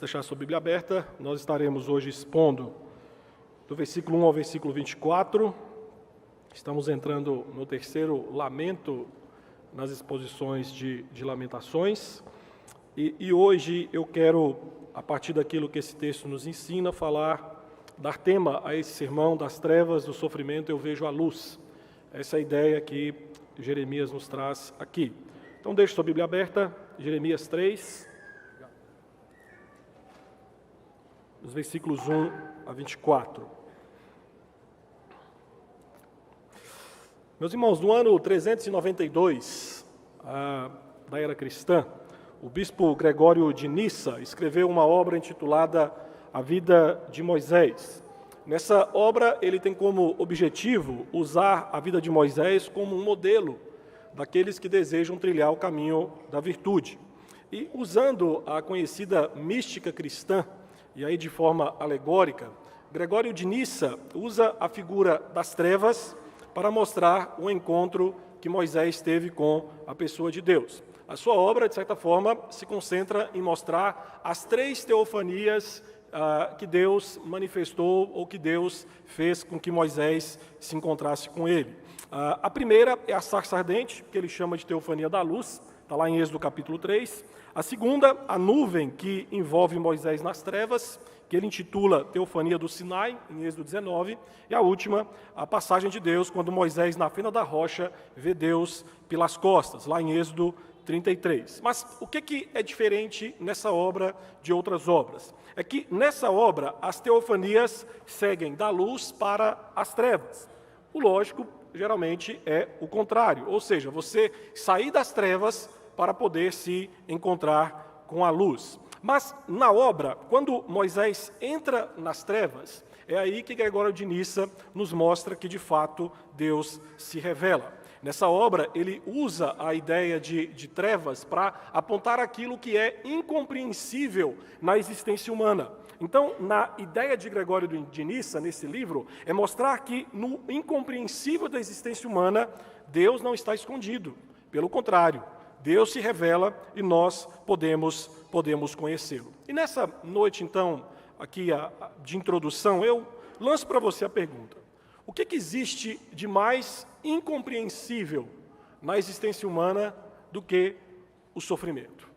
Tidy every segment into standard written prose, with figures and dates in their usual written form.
Deixar sua Bíblia aberta, nós estaremos hoje expondo do versículo 1 ao versículo 24. Estamos entrando no terceiro lamento nas exposições de Lamentações. E hoje eu quero, a partir daquilo que esse texto nos ensina, dar tema a esse sermão: das trevas do sofrimento eu vejo a luz. Essa é a ideia que Jeremias nos traz aqui. Então deixe sua Bíblia aberta, Jeremias 3. Os versículos 1 a 24. Meus irmãos, no ano 392 da era cristã, o bispo Gregório de Nissa escreveu uma obra intitulada A Vida de Moisés. Nessa obra, ele tem como objetivo usar a vida de Moisés como um modelo daqueles que desejam trilhar o caminho da virtude. E usando a conhecida mística cristã, e aí de forma alegórica, Gregório de Nissa usa a figura das trevas para mostrar o encontro que Moisés teve com a pessoa de Deus. A sua obra, de certa forma, se concentra em mostrar as três teofanias que Deus manifestou ou que Deus fez com que Moisés se encontrasse com ele. A primeira é a sarça ardente, que ele chama de teofania da luz, está lá em Êxodo capítulo 3. A segunda, a nuvem que envolve Moisés nas trevas, que ele intitula Teofania do Sinai, em Êxodo 19. E a última, a passagem de Deus, quando Moisés, na fenda da rocha, vê Deus pelas costas, lá em Êxodo 33. Mas o que é diferente nessa obra de outras obras? É que nessa obra as teofanias seguem da luz para as trevas. O lógico, geralmente, é o contrário, ou seja, você sair das trevas para poder se encontrar com a luz. Mas na obra, quando Moisés entra nas trevas, é aí que Gregório de Nissa nos mostra que de fato Deus se revela. Nessa obra, ele usa a ideia de trevas para apontar aquilo que é incompreensível na existência humana. Então, na ideia de Gregório de Nissa, nesse livro, é mostrar que no incompreensível da existência humana, Deus não está escondido. Pelo contrário, Deus se revela e nós podemos conhecê-lo. E nessa noite, então, aqui de introdução, eu lanço para você a pergunta: o que existe de mais incompreensível na existência humana do que o sofrimento?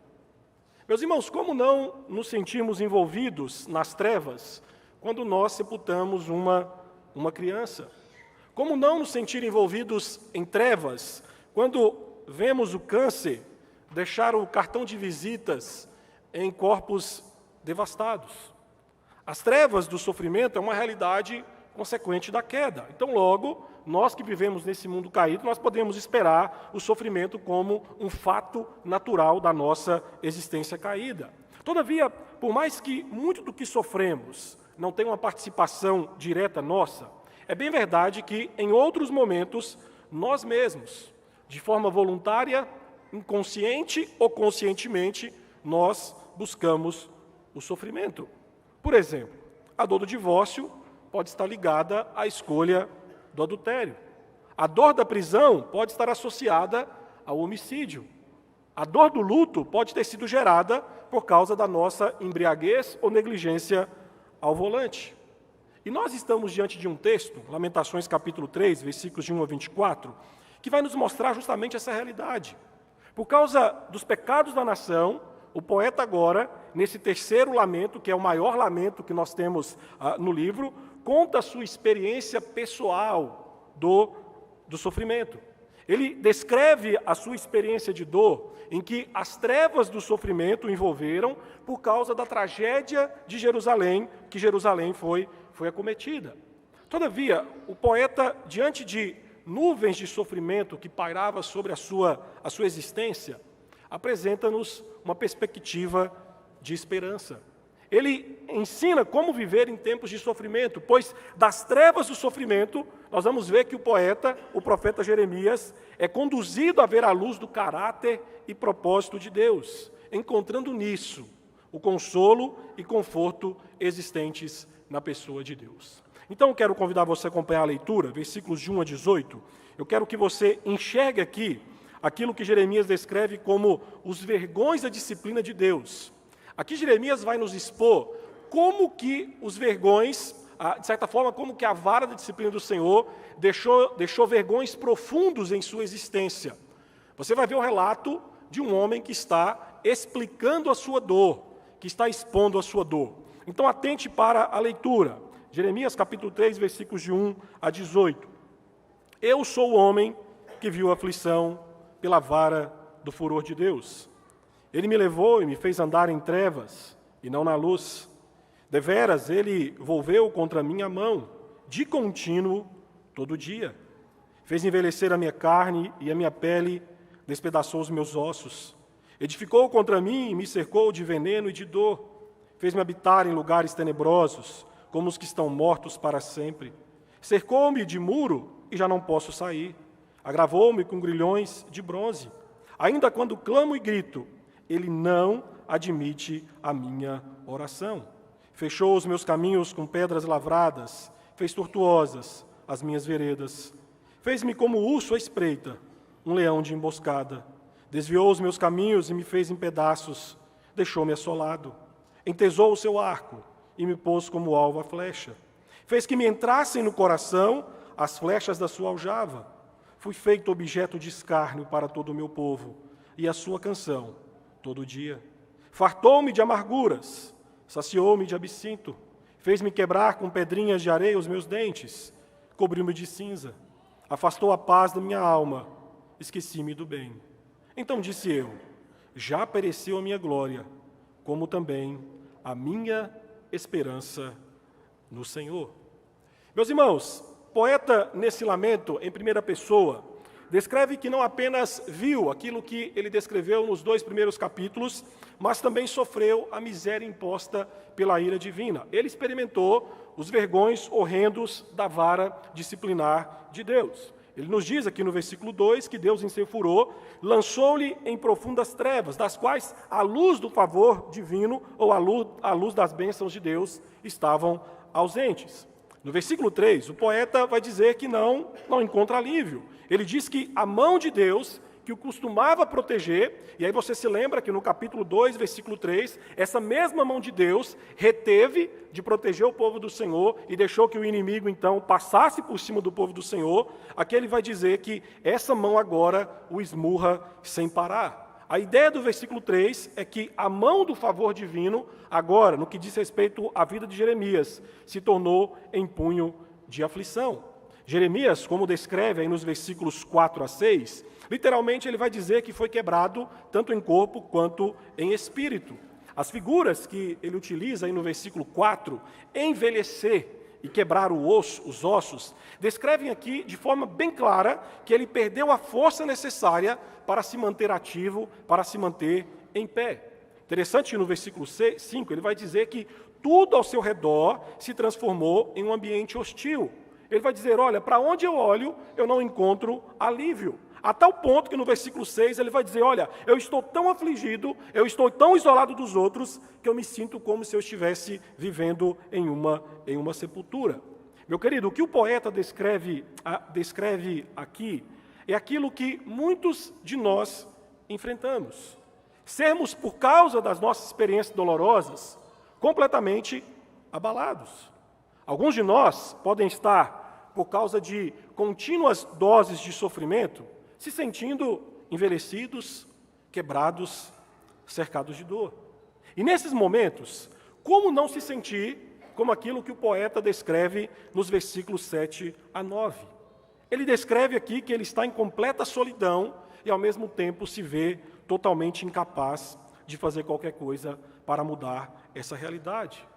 Meus irmãos, como não nos sentimos envolvidos nas trevas quando nós sepultamos uma criança? Como não nos sentir envolvidos em trevas quando vemos o câncer deixar o cartão de visitas em corpos devastados? As trevas do sofrimento é uma realidade consequente da queda. Então, logo, nós que vivemos nesse mundo caído, nós podemos esperar o sofrimento como um fato natural da nossa existência caída. Todavia, por mais que muito do que sofremos não tenha uma participação direta nossa, é bem verdade que, em outros momentos, nós mesmos, de forma voluntária, inconsciente ou conscientemente, nós buscamos o sofrimento. Por exemplo, a dor do divórcio pode estar ligada à escolha do adultério. A dor da prisão pode estar associada ao homicídio. A dor do luto pode ter sido gerada por causa da nossa embriaguez ou negligência ao volante. E nós estamos diante de um texto, Lamentações capítulo 3, versículos de 1 a 24, que vai nos mostrar justamente essa realidade. Por causa dos pecados da nação, o poeta agora, nesse terceiro lamento, que é o maior lamento que nós temos no livro, conta a sua experiência pessoal do sofrimento. Ele descreve a sua experiência de dor, em que as trevas do sofrimento o envolveram por causa da tragédia de Jerusalém, que Jerusalém foi acometida. Todavia, o poeta, diante de nuvens de sofrimento que pairava sobre a sua existência, apresenta-nos uma perspectiva de esperança. Ele ensina como viver em tempos de sofrimento, pois das trevas do sofrimento, nós vamos ver que o poeta, o profeta Jeremias, é conduzido a ver a luz do caráter e propósito de Deus, encontrando nisso o consolo e conforto existentes na pessoa de Deus. Então, eu quero convidar você a acompanhar a leitura, versículos de 1 a 18. Eu quero que você enxergue aqui aquilo que Jeremias descreve como os vergões da disciplina de Deus. Aqui Jeremias vai nos expor como que os vergões, de certa forma, como que a vara da disciplina do Senhor deixou vergões profundos em sua existência. Você vai ver o relato de um homem que está explicando a sua dor, que está expondo a sua dor. Então, atente para a leitura. Jeremias, capítulo 3, versículos de 1 a 18. Eu sou o homem que viu a aflição pela vara do furor de Deus. Ele me levou e me fez andar em trevas e não na luz. Deveras, ele volveu contra mim a mão, de contínuo, todo dia. Fez envelhecer a minha carne e a minha pele despedaçou os meus ossos. Edificou contra mim e me cercou de veneno e de dor. Fez-me habitar em lugares tenebrosos, como os que estão mortos para sempre. Cercou-me de muro e já não posso sair. Agravou-me com grilhões de bronze. Ainda quando clamo e grito, ele não admite a minha oração. Fechou os meus caminhos com pedras lavradas, fez tortuosas as minhas veredas. Fez-me como urso à espreita, um leão de emboscada. Desviou os meus caminhos e me fez em pedaços, deixou-me assolado. Entesou o seu arco e me pôs como alvo a flecha. Fez que me entrassem no coração as flechas da sua aljava. Fui feito objeto de escárnio para todo o meu povo, e a sua canção todo dia. Fartou-me de amarguras, saciou-me de absinto, fez-me quebrar com pedrinhas de areia os meus dentes, cobriu-me de cinza, afastou a paz da minha alma, esqueci-me do bem. Então disse eu, já pereceu a minha glória, como também a minha esperança no Senhor. Meus irmãos, poeta nesse lamento, em primeira pessoa, descreve que não apenas viu aquilo que ele descreveu nos 2 primeiros capítulos, mas também sofreu a miséria imposta pela ira divina. Ele experimentou os vergões horrendos da vara disciplinar de Deus. Ele nos diz aqui no versículo 2 que Deus, em seu furor, lançou-lhe em profundas trevas, das quais a luz do favor divino ou a luz das bênçãos de Deus estavam ausentes. No versículo 3, o poeta vai dizer que não encontra alívio. Ele diz que a mão de Deus, que o costumava proteger, e aí você se lembra que no capítulo 2, versículo 3, essa mesma mão de Deus reteve de proteger o povo do Senhor e deixou que o inimigo, então, passasse por cima do povo do Senhor. Aqui ele vai dizer que essa mão agora o esmurra sem parar. A ideia do versículo 3 é que a mão do favor divino, agora, no que diz respeito à vida de Jeremias, se tornou em punho de aflição. Jeremias, como descreve aí nos versículos 4 a 6, literalmente ele vai dizer que foi quebrado tanto em corpo quanto em espírito. As figuras que ele utiliza aí no versículo 4, envelhecer e quebrar os ossos, descrevem aqui de forma bem clara que ele perdeu a força necessária para se manter ativo, para se manter em pé. Interessante que no versículo 5 ele vai dizer que tudo ao seu redor se transformou em um ambiente hostil. Ele vai dizer, olha, para onde eu olho, eu não encontro alívio. A tal ponto que no versículo 6 ele vai dizer, olha, eu estou tão afligido, eu estou tão isolado dos outros, que eu me sinto como se eu estivesse vivendo em uma sepultura. Meu querido, o que o poeta descreve aqui é aquilo que muitos de nós enfrentamos. Sermos, por causa das nossas experiências dolorosas, completamente abalados. Alguns de nós podem estar, por causa de contínuas doses de sofrimento, se sentindo envelhecidos, quebrados, cercados de dor. E nesses momentos, como não se sentir como aquilo que o poeta descreve nos versículos 7 a 9? Ele descreve aqui que ele está em completa solidão e, ao mesmo tempo, se vê totalmente incapaz de fazer qualquer coisa para mudar essa realidade.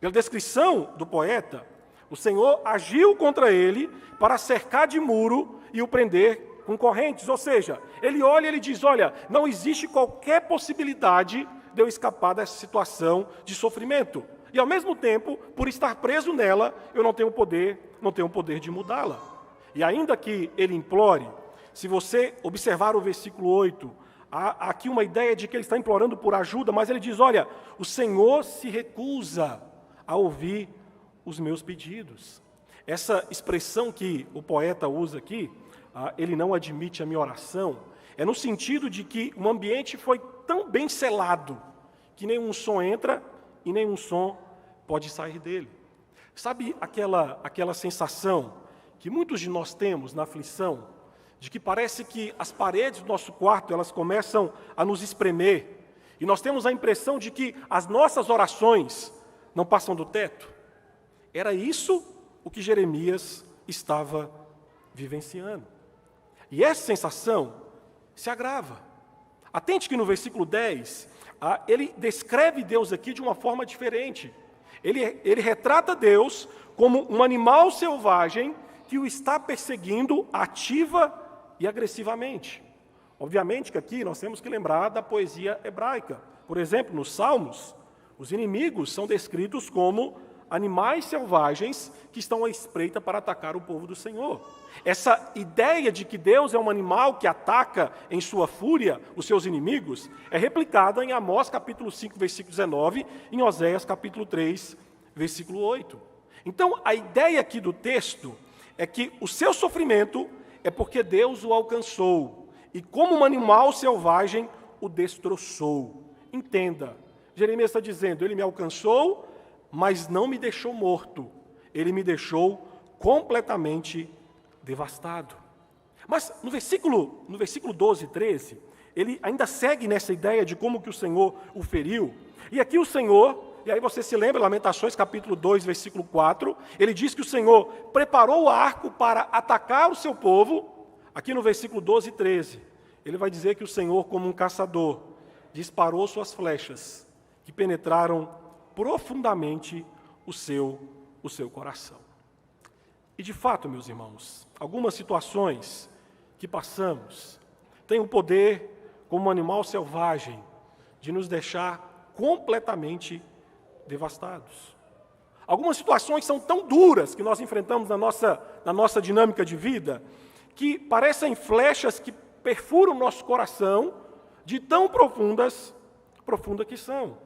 Pela descrição do poeta, o Senhor agiu contra ele para cercar de muro e o prender com correntes, ou seja, ele olha e ele diz, olha, não existe qualquer possibilidade de eu escapar dessa situação de sofrimento. E ao mesmo tempo, por estar preso nela, eu não tenho poder de mudá-la. E ainda que ele implore, se você observar o versículo 8, há aqui uma ideia de que ele está implorando por ajuda, mas ele diz, olha, o Senhor se recusa a ouvir os meus pedidos. Essa expressão que o poeta usa aqui, ele não admite a minha oração, é no sentido de que o ambiente foi tão bem selado, que nenhum som entra e nenhum som pode sair dele. Sabe aquela sensação que muitos de nós temos na aflição, de que parece que as paredes do nosso quarto elas começam a nos espremer, e nós temos a impressão de que as nossas orações não passam do teto? Era isso o que Jeremias estava vivenciando. E essa sensação se agrava. Atente que no versículo 10, ele descreve Deus aqui de uma forma diferente. Ele retrata Deus como um animal selvagem que o está perseguindo ativa e agressivamente. Obviamente que aqui nós temos que lembrar da poesia hebraica. Por exemplo, nos Salmos, os inimigos são descritos como animais selvagens que estão à espreita para atacar o povo do Senhor. Essa ideia de que Deus é um animal que ataca em sua fúria os seus inimigos é replicada em Amós capítulo 5, versículo 19, em Oséias capítulo 3, versículo 8. Então, a ideia aqui do texto é que o seu sofrimento é porque Deus o alcançou e, como um animal selvagem, o destroçou. Entenda, Jeremias está dizendo, ele me alcançou, mas não me deixou morto. Ele me deixou completamente devastado. Mas no versículo 12 e 13, ele ainda segue nessa ideia de como que o Senhor o feriu. E aqui o Senhor, e aí você se lembra, Lamentações capítulo 2, versículo 4, ele diz que o Senhor preparou o arco para atacar o seu povo. Aqui no versículo 12 e 13, ele vai dizer que o Senhor, como um caçador, disparou suas flechas, que penetraram profundamente o seu coração. E de fato, meus irmãos, algumas situações que passamos têm o poder, como um animal selvagem, de nos deixar completamente devastados. Algumas situações são tão duras que nós enfrentamos na nossa dinâmica de vida, que parecem flechas que perfuram nosso coração de tão profundas que são.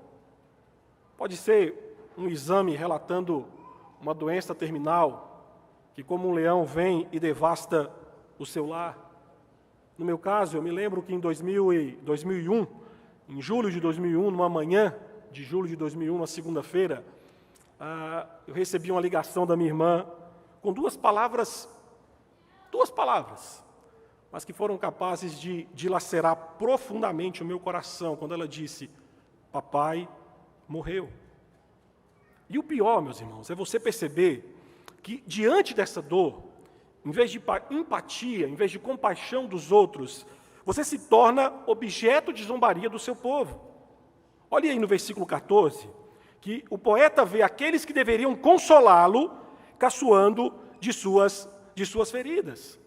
Pode ser um exame relatando uma doença terminal, que como um leão vem e devasta o seu lar. No meu caso, eu me lembro que em 2001, em julho de 2001, numa manhã de julho de 2001, uma segunda-feira, eu recebi uma ligação da minha irmã com duas palavras, mas que foram capazes de dilacerar profundamente o meu coração, quando ela disse, papai morreu. E o pior, meus irmãos, é você perceber que diante dessa dor, em vez de empatia, em vez de compaixão dos outros, você se torna objeto de zombaria do seu povo. Olha aí no versículo 14, que o poeta vê aqueles que deveriam consolá-lo, caçoando de suas feridas.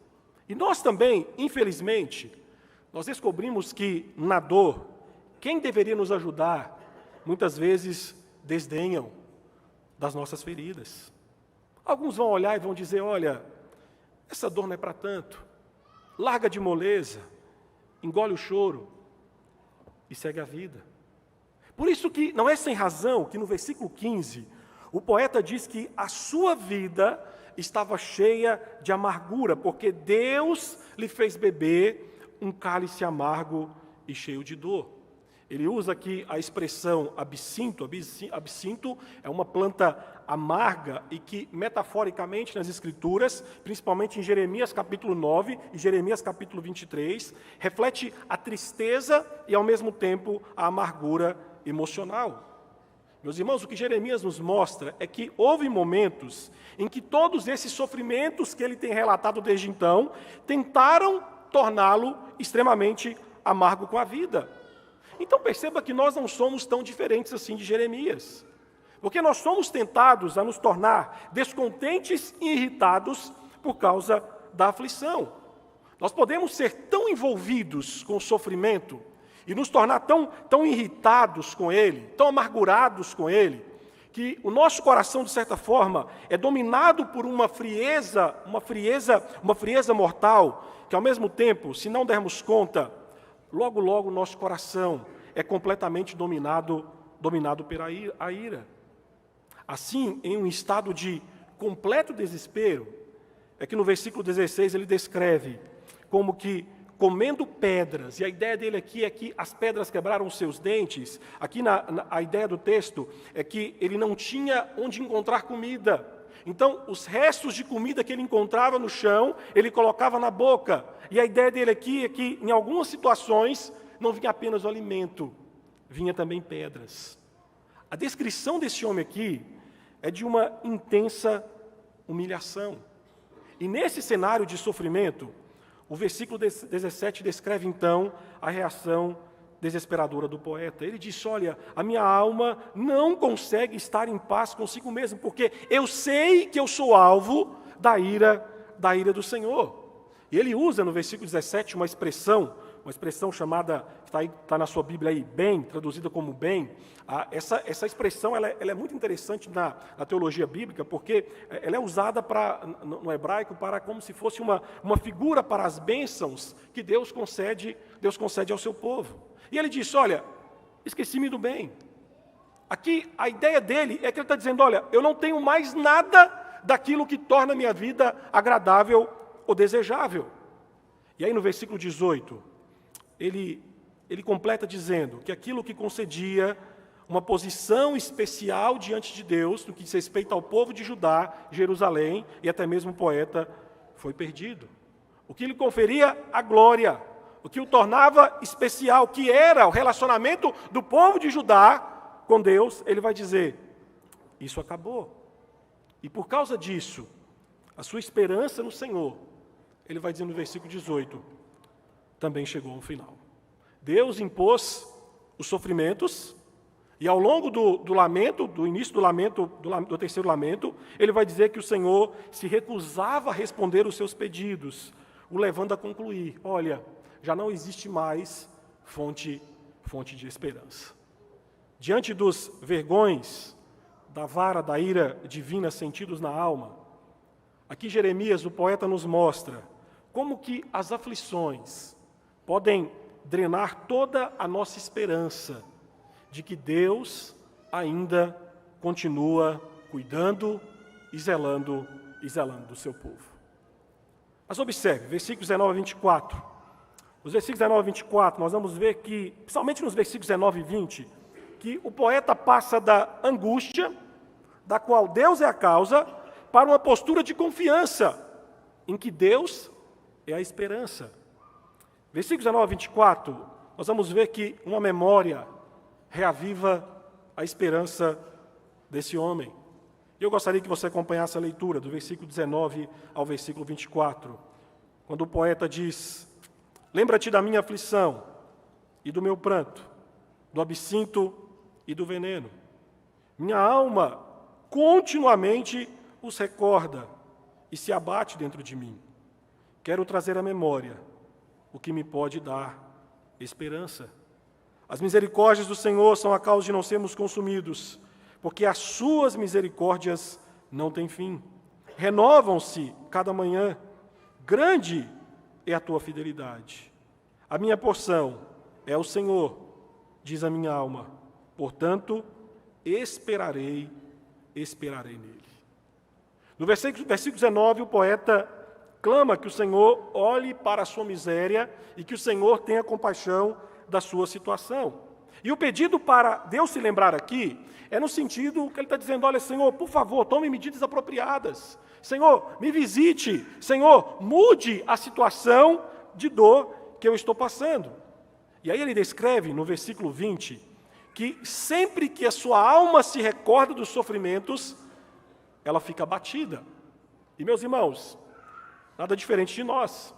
E nós também, infelizmente, nós descobrimos que na dor, quem deveria nos ajudar, muitas vezes desdenham das nossas feridas. Alguns vão olhar e vão dizer, olha, essa dor não é para tanto, larga de moleza, engole o choro e segue a vida. Por isso que não é sem razão que no versículo 15, o poeta diz que a sua vida estava cheia de amargura, porque Deus lhe fez beber um cálice amargo e cheio de dor. Ele usa aqui a expressão absinto. Absinto é uma planta amarga e que, metaforicamente, nas Escrituras, principalmente em Jeremias capítulo 9 e Jeremias capítulo 23, reflete a tristeza e, ao mesmo tempo, a amargura emocional. Meus irmãos, o que Jeremias nos mostra é que houve momentos em que todos esses sofrimentos que ele tem relatado desde então tentaram torná-lo extremamente amargo com a vida. Então perceba que nós não somos tão diferentes assim de Jeremias, porque nós somos tentados a nos tornar descontentes e irritados por causa da aflição. Nós podemos ser tão envolvidos com o sofrimento e nos tornar tão irritados com ele, tão amargurados com ele, que o nosso coração, de certa forma, é dominado por uma frieza mortal, que ao mesmo tempo, se não dermos conta, logo o nosso coração é completamente dominado pela ira. Assim, em um estado de completo desespero, é que no versículo 16 ele descreve como que, comendo pedras, e a ideia dele aqui é que as pedras quebraram os seus dentes. Aqui a ideia do texto é que ele não tinha onde encontrar comida. Então, os restos de comida que ele encontrava no chão, ele colocava na boca. E a ideia dele aqui é que, em algumas situações, não vinha apenas o alimento, vinha também pedras. A descrição desse homem aqui é de uma intensa humilhação. E nesse cenário de sofrimento, o versículo 17 descreve então a reação desesperadora do poeta. Ele diz: olha, a minha alma não consegue estar em paz consigo mesmo, porque eu sei que eu sou alvo da ira do Senhor. E ele usa no versículo 17 uma expressão chamada, que está na sua Bíblia aí, bem, traduzida como bem. Essa expressão ela é muito interessante na teologia bíblica, porque ela é usada no hebraico para como se fosse uma figura para as bênçãos que Deus concede ao seu povo. E ele diz: olha, esqueci-me do bem. Aqui a ideia dele é que ele está dizendo: olha, eu não tenho mais nada daquilo que torna a minha vida agradável ou desejável. E aí no versículo 18, ele completa dizendo que aquilo que concedia uma posição especial diante de Deus, no que diz respeito ao povo de Judá, Jerusalém, e até mesmo o poeta, foi perdido. O que lhe conferia a glória, o que o tornava especial, que era o relacionamento do povo de Judá com Deus, ele vai dizer: isso acabou. E por causa disso, a sua esperança no Senhor, ele vai dizer no versículo 18, também chegou ao final. Deus impôs os sofrimentos, e ao longo do lamento, do início do lamento, do terceiro lamento, ele vai dizer que o Senhor se recusava a responder os seus pedidos, o levando a concluir: olha, já não existe mais fonte de esperança. Diante dos vergões da vara da ira divina sentidos na alma, aqui Jeremias, o poeta, nos mostra como que as aflições podem drenar toda a nossa esperança de que Deus ainda continua cuidando e zelando do seu povo. Mas observe, versículos 19 a 24. Nos versículos 19 a 24, nós vamos ver que, principalmente nos versículos 19 e 20, que o poeta passa da angústia, da qual Deus é a causa, para uma postura de confiança, em que Deus é a esperança. Versículos 19 a 24, nós vamos ver que uma memória reaviva a esperança desse homem. E eu gostaria que você acompanhasse a leitura do versículo 19 ao versículo 24, quando o poeta diz: lembra-te da minha aflição e do meu pranto, do absinto e do veneno. Minha alma continuamente os recorda e se abate dentro de mim. Quero trazer à memória o que me pode dar esperança. As misericórdias do Senhor são a causa de não sermos consumidos, porque as suas misericórdias não têm fim. Renovam-se cada manhã. Grande é a tua fidelidade. A minha porção é o Senhor, diz a minha alma. Portanto, esperarei nele. No versículo 19, o poeta clama que o Senhor olhe para a sua miséria e que o Senhor tenha compaixão da sua situação. E o pedido para Deus se lembrar aqui é no sentido que ele está dizendo: olha, Senhor, por favor, tome medidas apropriadas. Senhor, me visite. Senhor, mude a situação de dor que eu estou passando. E aí ele descreve no versículo 20 que sempre que a sua alma se recorda dos sofrimentos, ela fica abatida. E, meus irmãos, nada diferente de nós.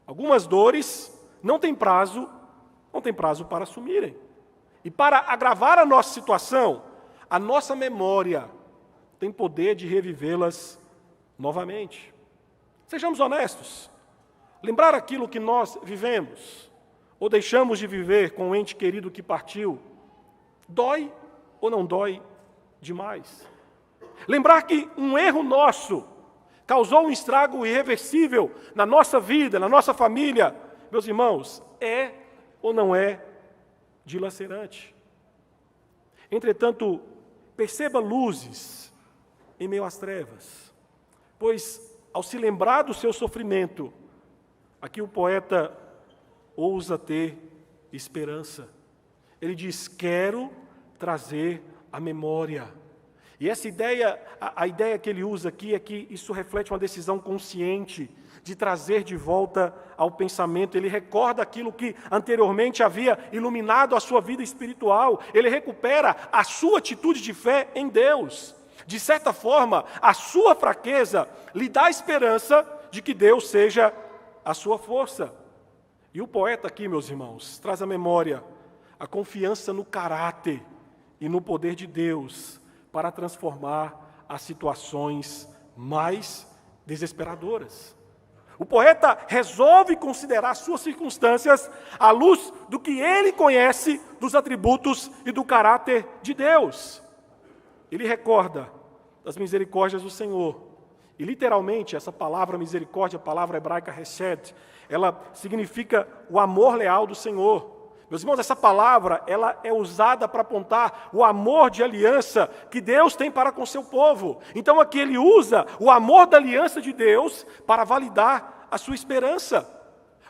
Algumas dores não têm prazo para sumirem. E para agravar a nossa situação, a nossa memória tem poder de revivê-las novamente. Sejamos honestos. Lembrar aquilo que nós vivemos, ou deixamos de viver com um ente querido que partiu, dói ou não dói demais? Lembrar que um erro nosso causou um estrago irreversível na nossa vida, na nossa família, meus irmãos, é ou não é dilacerante? Entretanto, perceba luzes em meio às trevas, pois, ao se lembrar do seu sofrimento, Aqui o poeta ousa ter esperança. Ele diz: quero trazer a memória. E essa ideia, a ideia que ele usa aqui é que isso reflete uma decisão consciente de trazer de volta ao pensamento. Ele recorda aquilo que anteriormente havia iluminado a sua vida espiritual. Ele recupera a sua atitude de fé em Deus. De certa forma, a sua fraqueza lhe dá a esperança de que Deus seja a sua força. E o poeta aqui, meus irmãos, traz à memória a confiança no caráter e no poder de Deus para transformar as situações mais desesperadoras. O poeta resolve considerar suas circunstâncias à luz do que ele conhece dos atributos e do caráter de Deus. Ele recorda das misericórdias do Senhor. E literalmente essa palavra misericórdia, a palavra hebraica hesed, ela significa o amor leal do Senhor. Meus irmãos, essa palavra ela é usada para apontar o amor de aliança que Deus tem para com seu povo. Então aqui ele usa o amor da aliança de Deus para validar a sua esperança.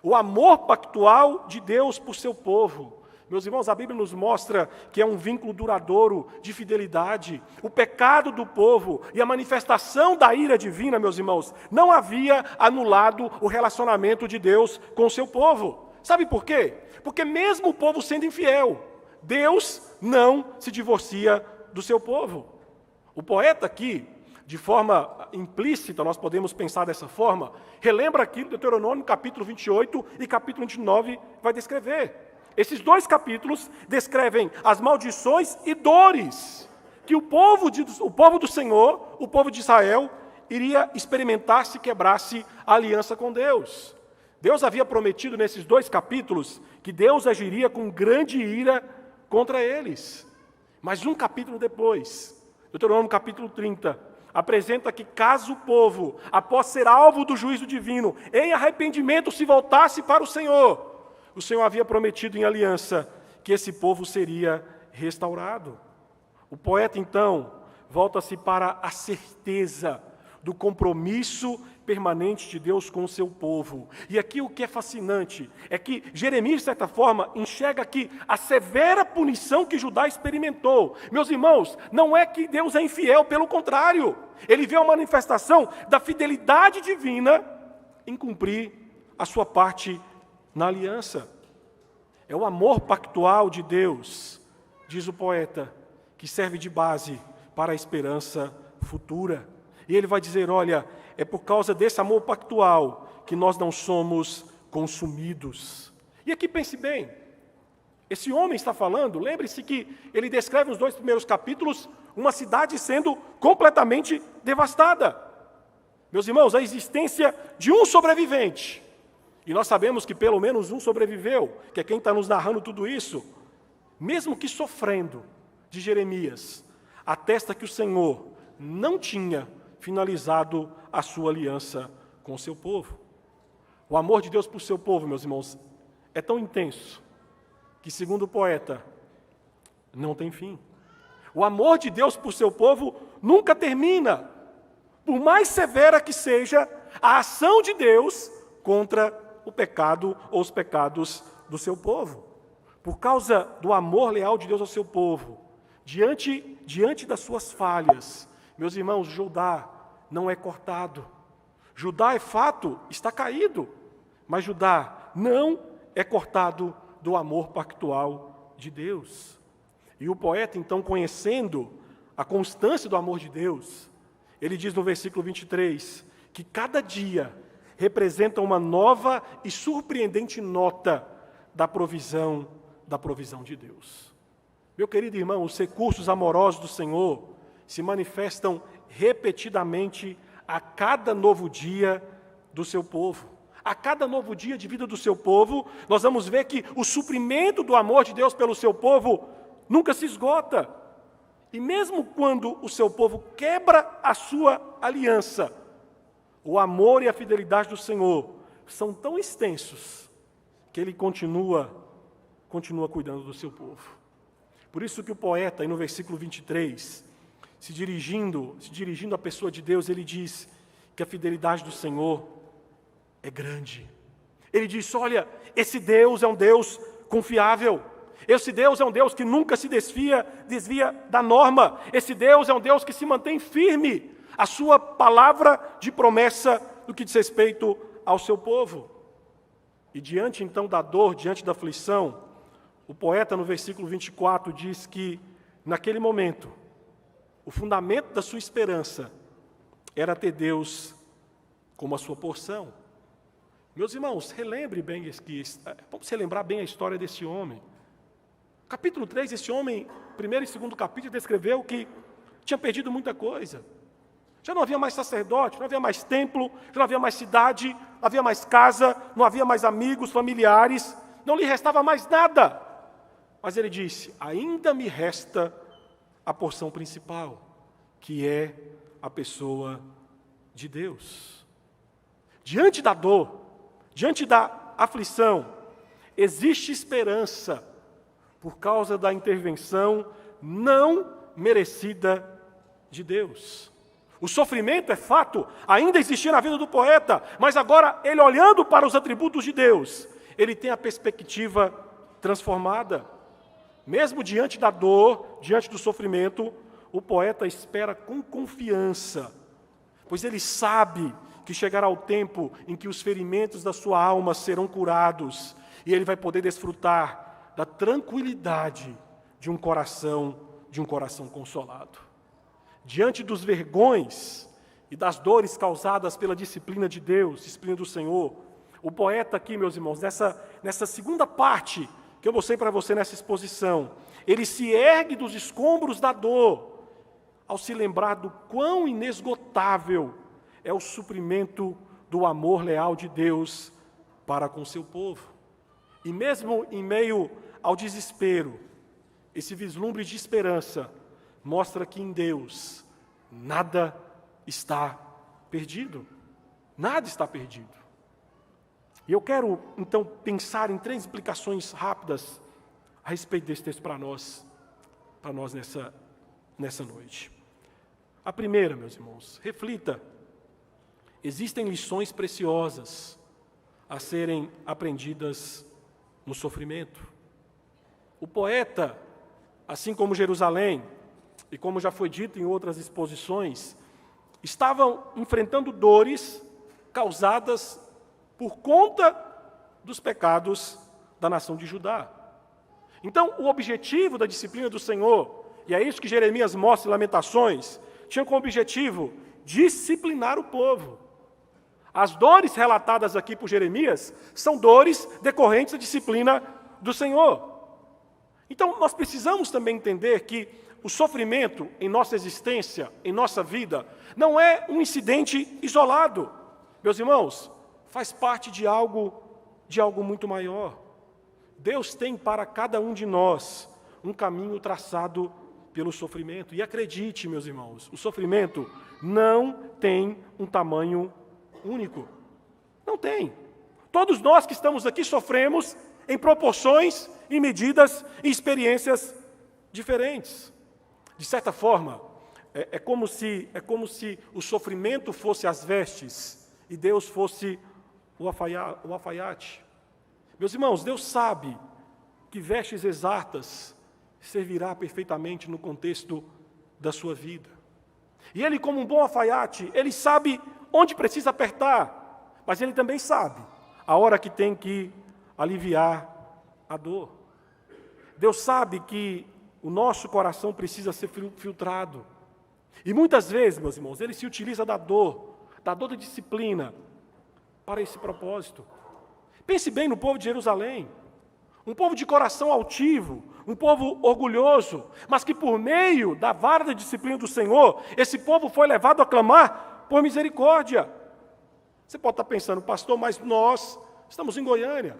O amor pactual de Deus por seu povo. Meus irmãos, a Bíblia nos mostra que é um vínculo duradouro de fidelidade. O pecado do povo e a manifestação da ira divina, meus irmãos, não havia anulado o relacionamento de Deus com o seu povo. Sabe por quê? Porque mesmo o povo sendo infiel, Deus não se divorcia do seu povo. O poeta aqui, de forma implícita, nós podemos pensar dessa forma, relembra aquilo que Deuteronômio capítulo 28 e capítulo 29 vai descrever. Esses dois capítulos descrevem as maldições e dores que o povo do Senhor, o povo de Israel, iria experimentar se quebrasse a aliança com Deus. Deus havia prometido nesses dois capítulos que Deus agiria com grande ira contra eles. Mas um capítulo depois, Deuteronômio capítulo 30, apresenta que caso o povo, após ser alvo do juízo divino, em arrependimento se voltasse para o Senhor havia prometido em aliança que esse povo seria restaurado. O poeta, então, volta-se para a certeza do compromisso permanente de Deus com o seu povo. E aqui o que é fascinante é que Jeremias, de certa forma, enxerga aqui a severa punição que Judá experimentou. Meus irmãos, não é que Deus é infiel, pelo contrário. Ele vê uma manifestação da fidelidade divina em cumprir a sua parte na aliança. É o amor pactual de Deus, diz o poeta, que serve de base para a esperança futura. E ele vai dizer, olha, é por causa desse amor pactual que nós não somos consumidos. E aqui pense bem, esse homem está falando, lembre-se que ele descreve nos 2 primeiros capítulos uma cidade sendo completamente devastada. Meus irmãos, a existência de um sobrevivente, e nós sabemos que pelo menos um sobreviveu, que é quem está nos narrando tudo isso, mesmo que sofrendo, de Jeremias, atesta que o Senhor não tinha finalizado a sua aliança com o seu povo. O amor de Deus por seu povo, meus irmãos, é tão intenso que, segundo o poeta, não tem fim. O amor de Deus por seu povo nunca termina, por mais severa que seja a ação de Deus contra o pecado ou os pecados do seu povo. Por causa do amor leal de Deus ao seu povo, diante das suas falhas, meus irmãos, Judá não é cortado. Judá, é fato, está caído, mas Judá não é cortado do amor pactual de Deus. E o poeta, então, conhecendo a constância do amor de Deus, ele diz no versículo 23, que cada dia representa uma nova e surpreendente nota da provisão de Deus. Meu querido irmão, os recursos amorosos do Senhor se manifestam repetidamente a cada novo dia do seu povo. A cada novo dia de vida do seu povo, nós vamos ver que o suprimento do amor de Deus pelo seu povo nunca se esgota. E mesmo quando o seu povo quebra a sua aliança, o amor e a fidelidade do Senhor são tão extensos que Ele continua cuidando do seu povo. Por isso que o poeta, aí no versículo 23, se dirigindo à pessoa de Deus, ele diz que a fidelidade do Senhor é grande. Ele disse: olha, esse Deus é um Deus confiável. Esse Deus é um Deus que nunca se desvia da norma. Esse Deus é um Deus que se mantém firme a sua palavra de promessa no que diz respeito ao seu povo. E diante então da dor, diante da aflição, o poeta no versículo 24 diz que naquele momento, o fundamento da sua esperança era ter Deus como a sua porção. Meus irmãos, relembre bem, vamos relembrar bem a história desse homem. Capítulo 3, esse homem, primeiro e segundo capítulo, descreveu que tinha perdido muita coisa. Já não havia mais sacerdote, não havia mais templo, já não havia mais cidade, não havia mais casa, não havia mais amigos, familiares, não lhe restava mais nada. Mas ele disse: ainda me resta a porção principal, que é a pessoa de Deus. Diante da dor, diante da aflição, existe esperança por causa da intervenção não merecida de Deus. O sofrimento é fato, ainda existia na vida do poeta, mas agora ele, olhando para os atributos de Deus, ele tem a perspectiva transformada. Mesmo diante da dor, diante do sofrimento, o poeta espera com confiança, pois ele sabe que chegará o tempo em que os ferimentos da sua alma serão curados e ele vai poder desfrutar da tranquilidade de um coração consolado. Diante dos vergões e das dores causadas pela disciplina de Deus, disciplina do Senhor, o poeta aqui, meus irmãos, nessa segunda parte que eu mostrei para você nessa exposição, ele se ergue dos escombros da dor, ao se lembrar do quão inesgotável é o suprimento do amor leal de Deus para com seu povo. E mesmo em meio ao desespero, esse vislumbre de esperança mostra que em Deus nada está perdido. Nada está perdido. E eu quero, então, pensar em 3 implicações rápidas a respeito desse texto para nós nessa noite. A primeira, meus irmãos, reflita. Existem lições preciosas a serem aprendidas no sofrimento. O poeta, assim como Jerusalém, e como já foi dito em outras exposições, estavam enfrentando dores causadas por conta dos pecados da nação de Judá. Então, o objetivo da disciplina do Senhor, e é isso que Jeremias mostra em Lamentações, tinha como objetivo disciplinar o povo. As dores relatadas aqui por Jeremias são dores decorrentes da disciplina do Senhor. Então, nós precisamos também entender que o sofrimento em nossa existência, em nossa vida, não é um incidente isolado. Meus irmãos, faz parte de algo muito maior. Deus tem para cada um de nós um caminho traçado pelo sofrimento. E acredite, meus irmãos, o sofrimento não tem um tamanho único. Não tem. Todos nós que estamos aqui sofremos em proporções, em medidas e experiências diferentes. De certa forma, é como se o sofrimento fosse as vestes e Deus fosse o alfaiate. Meus irmãos, Deus sabe que vestes exatas servirá perfeitamente no contexto da sua vida. E Ele, como um bom alfaiate, Ele sabe onde precisa apertar, mas Ele também sabe a hora que tem que aliviar a dor. Deus sabe que o nosso coração precisa ser filtrado. E muitas vezes, meus irmãos, Ele se utiliza da dor da disciplina, para esse propósito. Pense bem no povo de Jerusalém, um povo de coração altivo, um povo orgulhoso, mas que por meio da vara da disciplina do Senhor, esse povo foi levado a clamar por misericórdia. Você pode estar pensando, pastor, mas nós estamos em Goiânia,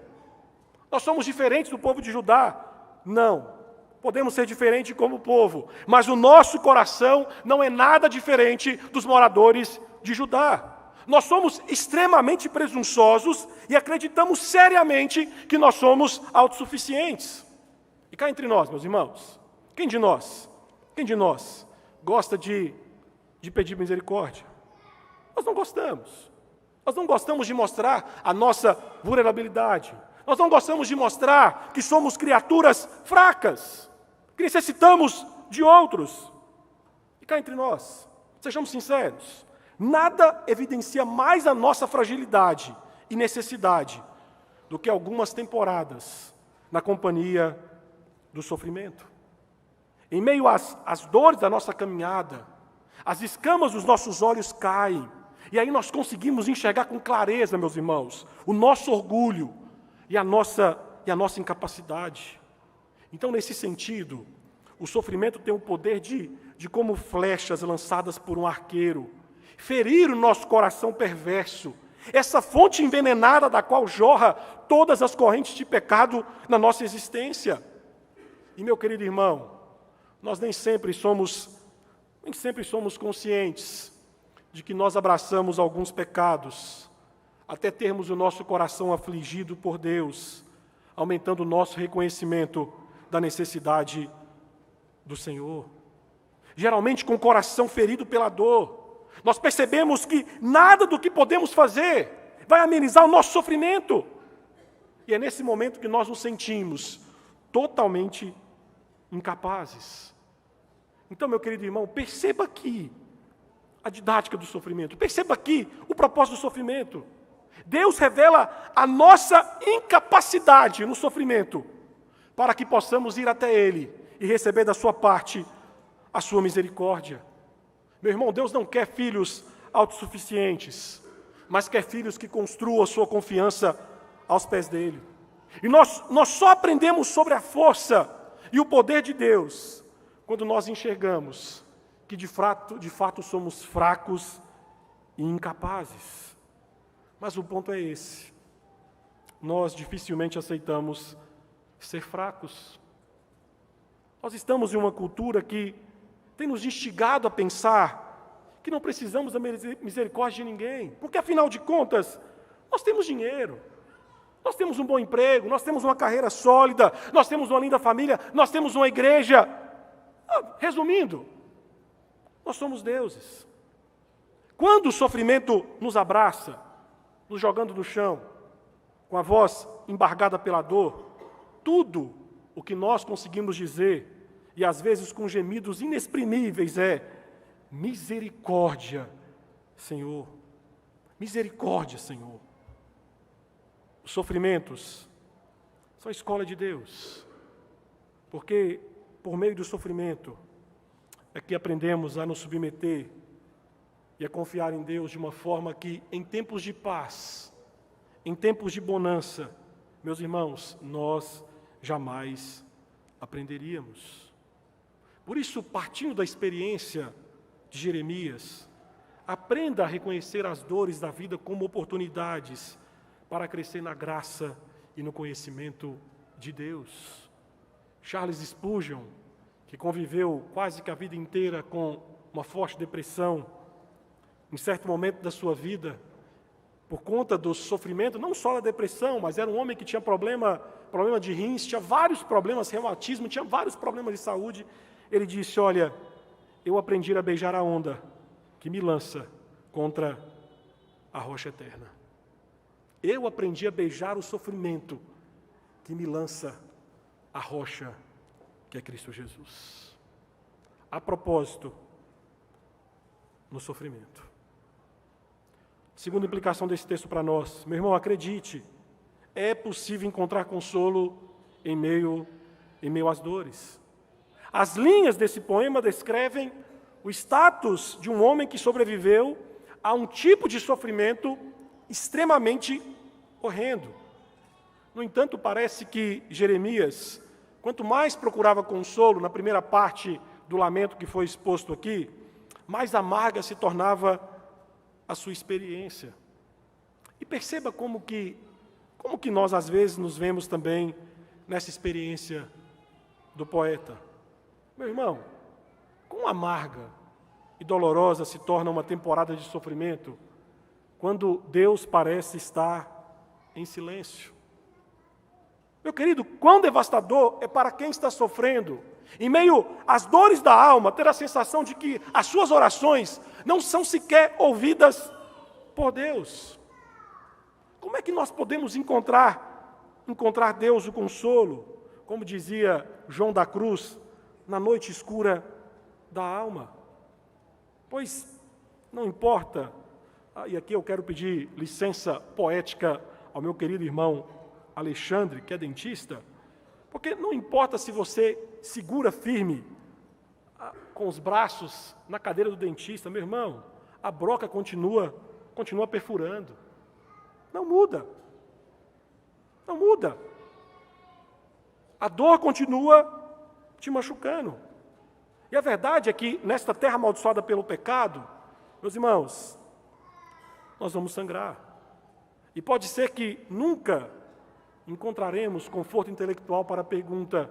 nós somos diferentes do povo de Judá. Não, podemos ser diferentes como povo, mas o nosso coração não é nada diferente dos moradores de Judá. Nós somos extremamente presunçosos e acreditamos seriamente que nós somos autossuficientes. E cá entre nós, meus irmãos, quem de nós gosta de pedir misericórdia? Nós não gostamos. Nós não gostamos de mostrar a nossa vulnerabilidade. Nós não gostamos de mostrar que somos criaturas fracas, que necessitamos de outros. E cá entre nós, sejamos sinceros, nada evidencia mais a nossa fragilidade e necessidade do que algumas temporadas na companhia do sofrimento. Em meio às dores da nossa caminhada, as escamas dos nossos olhos caem, e aí nós conseguimos enxergar com clareza, meus irmãos, o nosso orgulho e a nossa incapacidade. Então, nesse sentido, o sofrimento tem o poder de como flechas lançadas por um arqueiro, ferir o nosso coração perverso, essa fonte envenenada da qual jorra todas as correntes de pecado na nossa existência. E, meu querido irmão, nós nem sempre somos conscientes de que nós abraçamos alguns pecados, até termos o nosso coração afligido por Deus, aumentando o nosso reconhecimento da necessidade do Senhor. Geralmente com o coração ferido pela dor, nós percebemos que nada do que podemos fazer vai amenizar o nosso sofrimento. E é nesse momento que nós nos sentimos totalmente incapazes. Então, meu querido irmão, perceba aqui a didática do sofrimento. Perceba aqui o propósito do sofrimento. Deus revela a nossa incapacidade no sofrimento, para que possamos ir até Ele e receber da sua parte a sua misericórdia. Meu irmão, Deus não quer filhos autossuficientes, mas quer filhos que construam a sua confiança aos pés dele. E nós só aprendemos sobre a força e o poder de Deus quando nós enxergamos que de fato somos fracos e incapazes. Mas o ponto é esse: nós dificilmente aceitamos ser fracos. Nós estamos em uma cultura que tem nos instigado a pensar que não precisamos da misericórdia de ninguém, porque afinal de contas, nós temos dinheiro, nós temos um bom emprego, nós temos uma carreira sólida, nós temos uma linda família, nós temos uma igreja. Resumindo, nós somos deuses. Quando o sofrimento nos abraça, nos jogando no chão, com a voz embargada pela dor, tudo o que nós conseguimos dizer, e às vezes com gemidos inexprimíveis, é: misericórdia, Senhor. Misericórdia, Senhor. Os sofrimentos são a escola de Deus, porque por meio do sofrimento é que aprendemos a nos submeter e a confiar em Deus de uma forma que, em tempos de paz, em tempos de bonança, meus irmãos, nós jamais aprenderíamos. Por isso, partindo da experiência de Jeremias, aprenda a reconhecer as dores da vida como oportunidades para crescer na graça e no conhecimento de Deus. Charles Spurgeon, que conviveu quase que a vida inteira com uma forte depressão, em certo momento da sua vida, por conta do sofrimento, não só da depressão, mas era um homem que tinha problema de rins, tinha vários problemas, reumatismo, tinha vários problemas de saúde. Ele disse: olha, eu aprendi a beijar a onda que me lança contra a rocha eterna. Eu aprendi a beijar o sofrimento que me lança a rocha que é Cristo Jesus. A propósito, no sofrimento. Segunda implicação desse texto para nós: meu irmão, acredite, é possível encontrar consolo em meio às dores. As linhas desse poema descrevem o status de um homem que sobreviveu a um tipo de sofrimento extremamente horrendo. No entanto, parece que Jeremias, quanto mais procurava consolo na primeira parte do lamento que foi exposto aqui, mais amarga se tornava a sua experiência. E perceba como que nós às vezes nos vemos também nessa experiência do poeta. Meu irmão, quão amarga e dolorosa se torna uma temporada de sofrimento quando Deus parece estar em silêncio. Meu querido, quão devastador é para quem está sofrendo, em meio às dores da alma, ter a sensação de que as suas orações não são sequer ouvidas por Deus. Como é que nós podemos encontrar Deus o consolo, como dizia João da Cruz, na noite escura da alma? Pois não importa, e aqui eu quero pedir licença poética ao meu querido irmão Alexandre, que é dentista, porque não importa se você segura firme com os braços na cadeira do dentista, meu irmão, a broca continua perfurando. Não muda. Não muda. A dor continua te machucando. E a verdade é que nesta terra amaldiçoada pelo pecado, meus irmãos, nós vamos sangrar. E pode ser que nunca encontraremos conforto intelectual para a pergunta: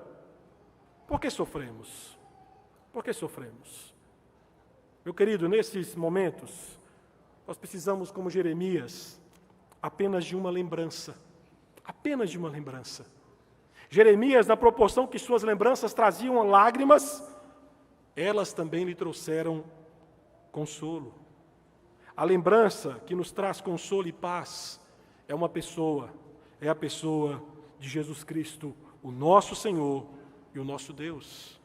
por que sofremos? Por que sofremos? Meu querido, nesses momentos, nós precisamos, como Jeremias, apenas de uma lembrança. Apenas de uma lembrança. Jeremias, na proporção que suas lembranças traziam lágrimas, elas também lhe trouxeram consolo. A lembrança que nos traz consolo e paz é a pessoa de Jesus Cristo, o nosso Senhor e o nosso Deus.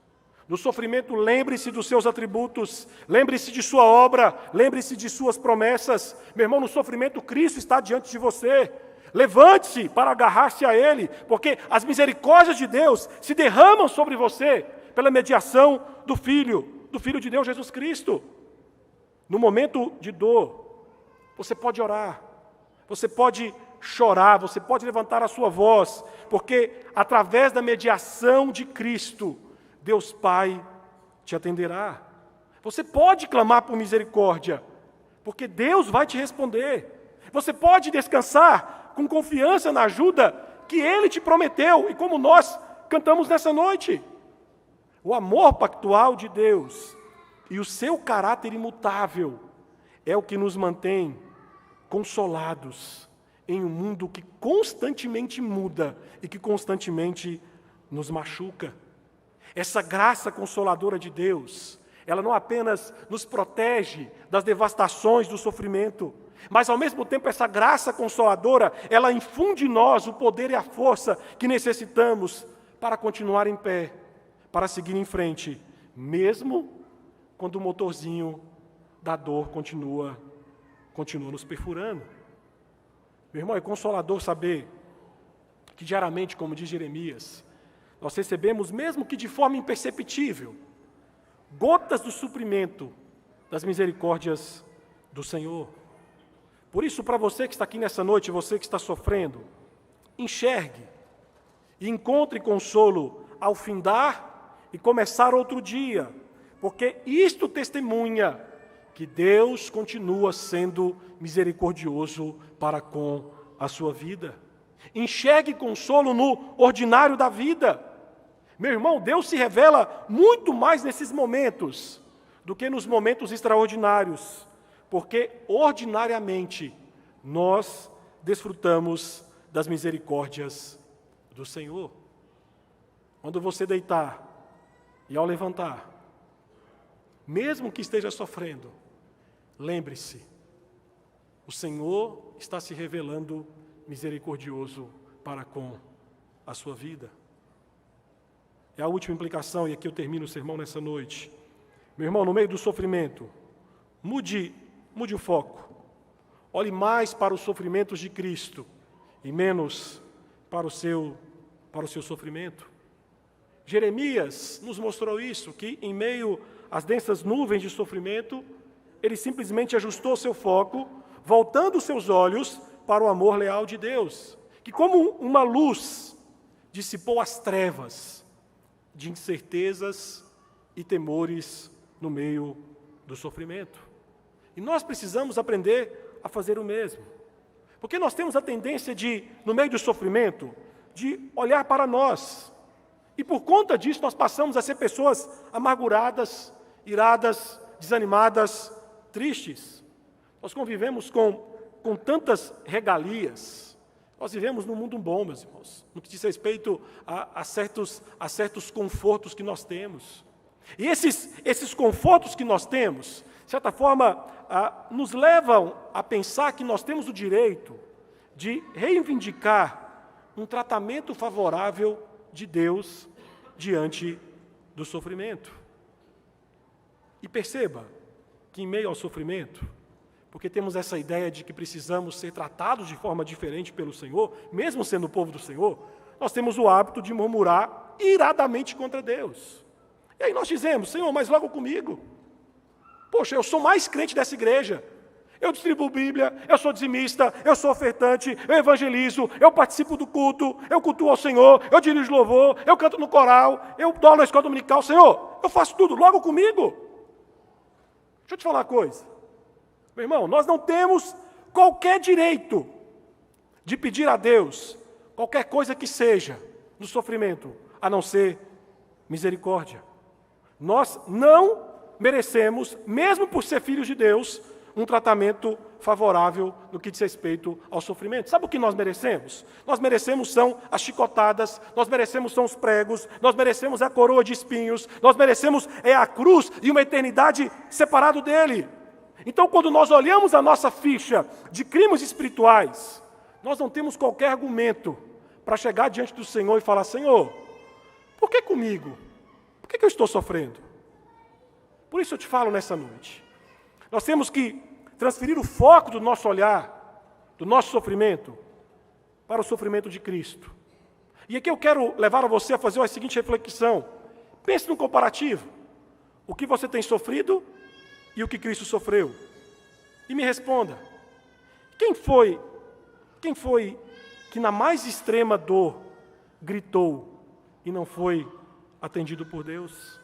No sofrimento, lembre-se dos seus atributos, lembre-se de sua obra, lembre-se de suas promessas. Meu irmão, no sofrimento, Cristo está diante de você. Levante-se para agarrar-se a Ele, porque as misericórdias de Deus se derramam sobre você pela mediação do Filho de Deus, Jesus Cristo. No momento de dor, você pode orar, você pode chorar, você pode levantar a sua voz, porque através da mediação de Cristo, Deus Pai te atenderá. Você pode clamar por misericórdia, porque Deus vai te responder. Você pode descansar com confiança na ajuda que Ele te prometeu, e como nós cantamos nessa noite. O amor pactual de Deus e o seu caráter imutável é o que nos mantém consolados em um mundo que constantemente muda e que constantemente nos machuca. Essa graça consoladora de Deus, ela não apenas nos protege das devastações do sofrimento, mas ao mesmo tempo essa graça consoladora, ela infunde em nós o poder e a força que necessitamos para continuar em pé, para seguir em frente, mesmo quando o motorzinho da dor continua nos perfurando. Meu irmão, é consolador saber que diariamente, como diz Jeremias, nós recebemos, mesmo que de forma imperceptível, gotas do suprimento das misericórdias do Senhor. Por isso, para você que está aqui nessa noite, você que está sofrendo, enxergue e encontre consolo ao findar e começar outro dia, porque isto testemunha que Deus continua sendo misericordioso para com a sua vida. Enxergue consolo no ordinário da vida. Meu irmão, Deus se revela muito mais nesses momentos do que nos momentos extraordinários, porque ordinariamente nós desfrutamos das misericórdias do Senhor. Quando você deitar e ao levantar, mesmo que esteja sofrendo, lembre-se, o Senhor está se revelando misericordioso para com a sua vida. É a última implicação, e aqui eu termino o sermão nessa noite. Meu irmão, no meio do sofrimento, mude o foco. Olhe mais para os sofrimentos de Cristo e menos para o seu sofrimento. Jeremias nos mostrou isso, que em meio às densas nuvens de sofrimento, ele simplesmente ajustou seu foco, voltando os seus olhos para o amor leal de Deus, que como uma luz dissipou as trevas de incertezas e temores no meio do sofrimento. E nós precisamos aprender a fazer o mesmo. Porque nós temos a tendência de, no meio do sofrimento, de olhar para nós. E por conta disso nós passamos a ser pessoas amarguradas, iradas, desanimadas, tristes. Nós convivemos com tantas regalias. Nós vivemos num mundo bom, meus irmãos, no que diz respeito a certos confortos que nós temos. E esses confortos que nós temos, de certa forma, nos levam a pensar que nós temos o direito de reivindicar um tratamento favorável de Deus diante do sofrimento. E perceba que em meio ao sofrimento, porque temos essa ideia de que precisamos ser tratados de forma diferente pelo Senhor, mesmo sendo o povo do Senhor, nós temos o hábito de murmurar iradamente contra Deus. E aí nós dizemos: Senhor, mas logo comigo. Poxa, eu sou mais crente dessa igreja. Eu distribuo Bíblia, eu sou dizimista, eu sou ofertante, eu evangelizo, eu participo do culto, eu cultuo ao Senhor, eu dirijo louvor, eu canto no coral, eu dou na escola dominical. Senhor, eu faço tudo, logo comigo. Deixa eu te falar uma coisa. Meu irmão, nós não temos qualquer direito de pedir a Deus qualquer coisa que seja no sofrimento, a não ser misericórdia. Nós não merecemos, mesmo por ser filhos de Deus, um tratamento favorável no que diz respeito ao sofrimento. Sabe o que nós merecemos? Nós merecemos são as chicotadas, nós merecemos são os pregos, nós merecemos a coroa de espinhos, nós merecemos a cruz e uma eternidade separado dele. Então, quando nós olhamos a nossa ficha de crimes espirituais, nós não temos qualquer argumento para chegar diante do Senhor e falar: Senhor, por que comigo? Por que eu estou sofrendo? Por isso eu te falo nessa noite. Nós temos que transferir o foco do nosso olhar, do nosso sofrimento, para o sofrimento de Cristo. E aqui eu quero levar a você a fazer a seguinte reflexão. Pense no comparativo. O que você tem sofrido e o que Cristo sofreu. E me responda: quem foi que na mais extrema dor gritou e não foi atendido por Deus?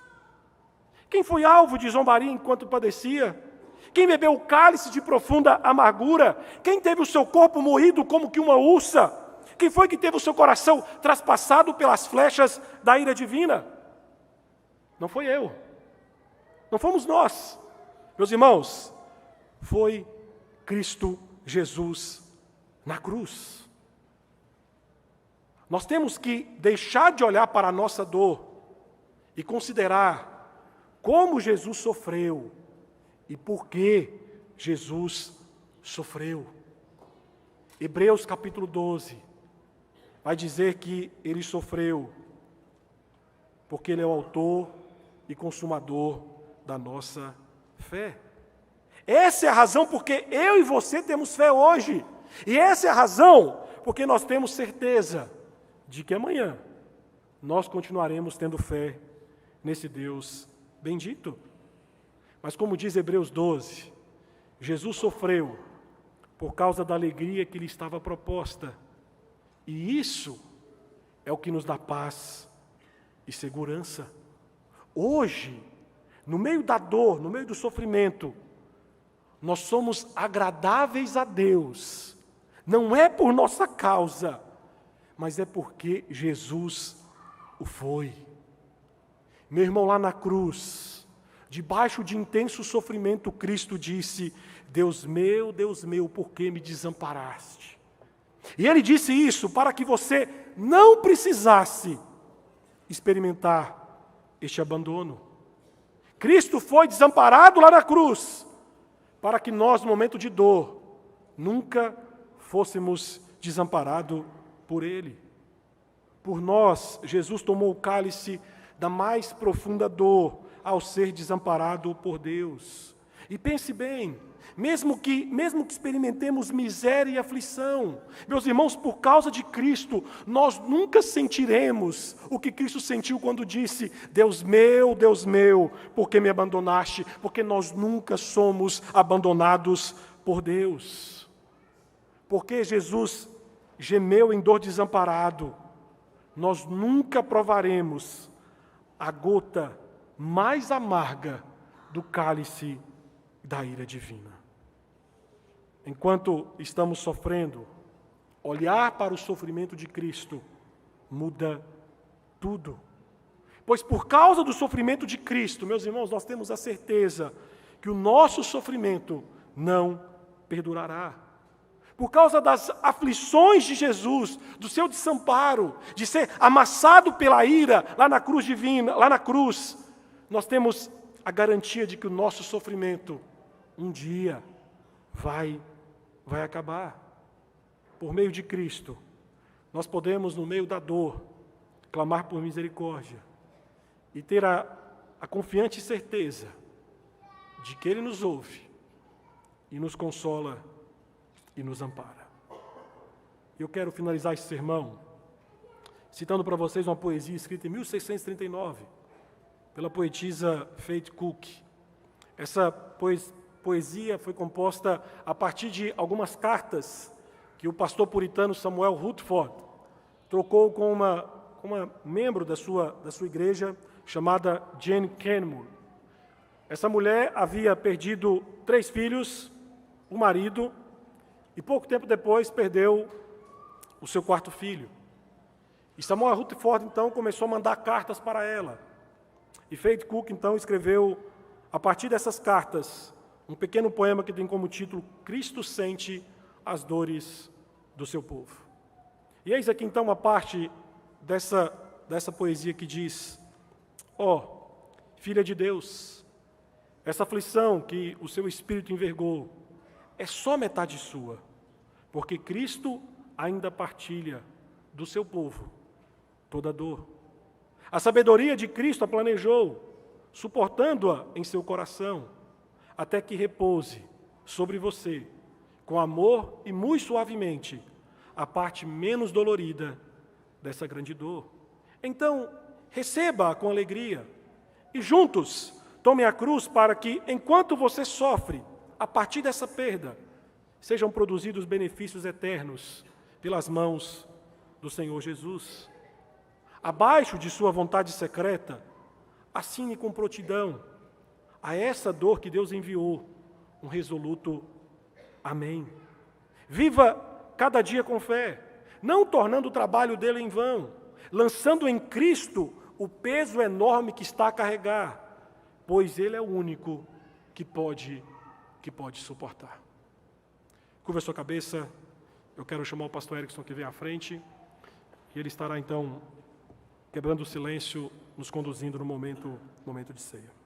Quem foi alvo de zombaria enquanto padecia? Quem bebeu o cálice de profunda amargura? Quem teve o seu corpo moído como que uma ursa? Quem foi que teve o seu coração traspassado pelas flechas da ira divina? Não foi eu. Não fomos nós. Meus irmãos, foi Cristo Jesus na cruz. Nós temos que deixar de olhar para a nossa dor e considerar como Jesus sofreu e por que Jesus sofreu. Hebreus capítulo 12 vai dizer que ele sofreu porque ele é o autor e consumador da nossa fé. Essa é a razão porque eu e você temos fé hoje. E essa é a razão porque nós temos certeza de que amanhã nós continuaremos tendo fé nesse Deus bendito. Mas como diz Hebreus 12, Jesus sofreu por causa da alegria que lhe estava proposta. E isso é o que nos dá paz e segurança. Hoje, no meio da dor, no meio do sofrimento, nós somos agradáveis a Deus. Não é por nossa causa, mas é porque Jesus o foi. Meu irmão, lá na cruz, debaixo de intenso sofrimento, Cristo disse: Deus meu, por que me desamparaste? E Ele disse isso para que você não precisasse experimentar este abandono. Cristo foi desamparado lá na cruz, para que nós, no momento de dor, nunca fôssemos desamparados por Ele. Por nós, Jesus tomou o cálice da mais profunda dor ao ser desamparado por Deus. E pense bem, mesmo que experimentemos miséria e aflição, meus irmãos, por causa de Cristo, nós nunca sentiremos o que Cristo sentiu quando disse: Deus meu, por que me abandonaste? Porque nós nunca somos abandonados por Deus. Porque Jesus gemeu em dor desamparado, nós nunca provaremos a gota mais amarga do cálice da ira divina. Enquanto estamos sofrendo, olhar para o sofrimento de Cristo muda tudo. Pois por causa do sofrimento de Cristo, meus irmãos, nós temos a certeza que o nosso sofrimento não perdurará. Por causa das aflições de Jesus, do seu desamparo, de ser amassado pela ira lá na cruz divina, lá na cruz, nós temos a garantia de que o nosso sofrimento um dia vai acabar. por meio de Cristo, nós podemos, no meio da dor, clamar por misericórdia e ter a confiante certeza de que Ele nos ouve e nos consola e nos ampara. Eu quero finalizar esse sermão citando para vocês uma poesia escrita em 1639 pela poetisa Faith Cook. Essa poesia foi composta a partir de algumas cartas que o pastor puritano Samuel Rutherford trocou com uma membro da sua igreja chamada Jane Kenmore. Essa mulher havia perdido 3 filhos, o marido, e pouco tempo depois perdeu o seu 4º filho. E Samuel Rutherford, então, começou a mandar cartas para ela. E Faith Cook, então, escreveu, a partir dessas cartas, um pequeno poema que tem como título Cristo sente as dores do seu povo. E eis aqui, então, uma parte dessa poesia que diz: ó, filha de Deus, essa aflição que o seu espírito envergou é só metade sua, porque Cristo ainda partilha do seu povo toda dor. A sabedoria de Cristo a planejou, suportando-a em seu coração, até que repouse sobre você, com amor e muito suavemente, a parte menos dolorida dessa grande dor. Então, receba-a com alegria e juntos tome a cruz para que, enquanto você sofre, a partir dessa perda, sejam produzidos benefícios eternos pelas mãos do Senhor Jesus. Abaixo de sua vontade secreta, assine com prontidão a essa dor que Deus enviou um resoluto amém. Viva cada dia com fé, não tornando o trabalho dele em vão, lançando em Cristo o peso enorme que está a carregar, pois ele é o único que pode suportar. Curva a sua cabeça, eu quero chamar o pastor Erickson que vem à frente, e ele estará então quebrando o silêncio, nos conduzindo no momento de ceia.